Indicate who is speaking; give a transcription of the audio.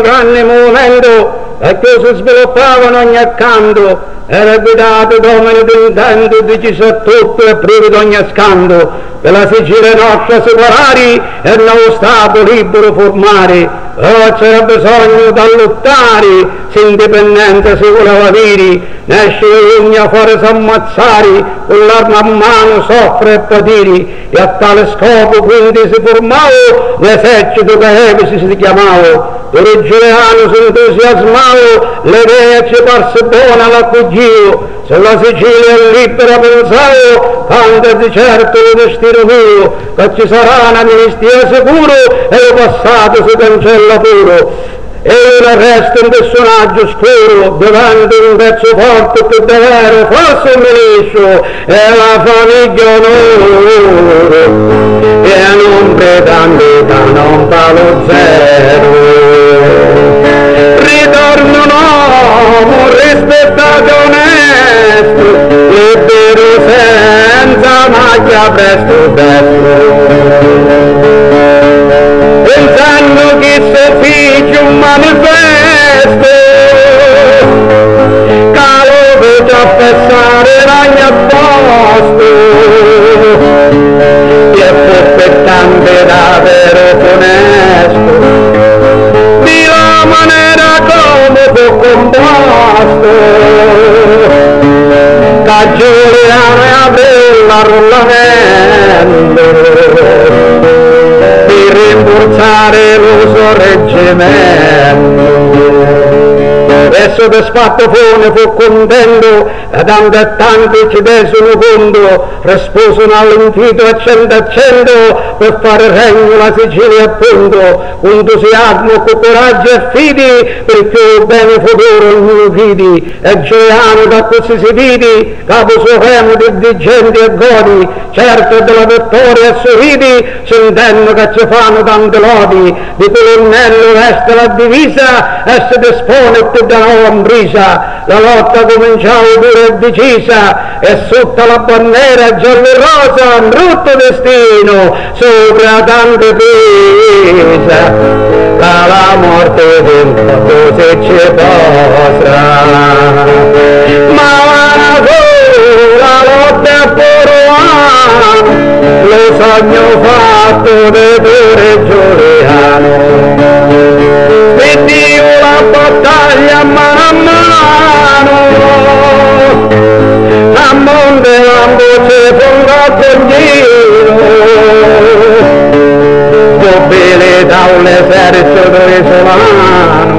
Speaker 1: grande movimento che si sviluppava in ogni accanto, era guidato da un intento deciso a tutto e privo di ogni scandalo. Per la Sicilia nostra separare e il nuovo Stato libero formare. C'era bisogno da lottare, se indipendenza si voleva dire, nasce l'ugna fuori s'ammazzare, con l'arma a mano soffre e patire, e a tale scopo quindi si formava l'esercito che Evi si chiamava. Giuliano si entusiasmava, l'idea ci parse buona all'accugio, se la Sicilia è libera pensavo, tanto di certo il destino mio, che ci sarà un amnistia sicuro e il passato si cancella puro. E ora resta un personaggio scuro, davanti un pezzo forte più davvero, forse un ministro, e la famiglia onore, e non pretendita, non palo zero. Ritorno un uomo rispettato e onesto, libero senza macchia presto destro. Pensando che se fece un manifesto, calo per affessare ragno a posto, e prospettante davvero funesto, di la maniera come fu composto, che Giuliano e aprì l'arrullamento, rimborsare l'uso reggimento. E soddisfatto fu contento, e tanti ci desero conto, risposero all'invito a cento per fare regno la Sicilia appunto, con entusiasmo, con coraggio e fidi, perché il bene futuro ognuno fidi, e Giuliano da così si vidi, capo supremo di gente e godi, certo della vittoria e sorridi, sentendo che ci fanno tante lodi, di colonnello veste la divisa e si dispone più da nuova impresa, la lotta cominciava pure e decisa, e sotto la bandiera giallo e rosa un brutto destino sopra tante pesa, la morte del così ci posa, ma la lotta è pure lo sogno fatto di pure Giuliano. Speddio la battaglia mano a mano, a monte la voce fonda coglieno, mobile da un esercito isolano.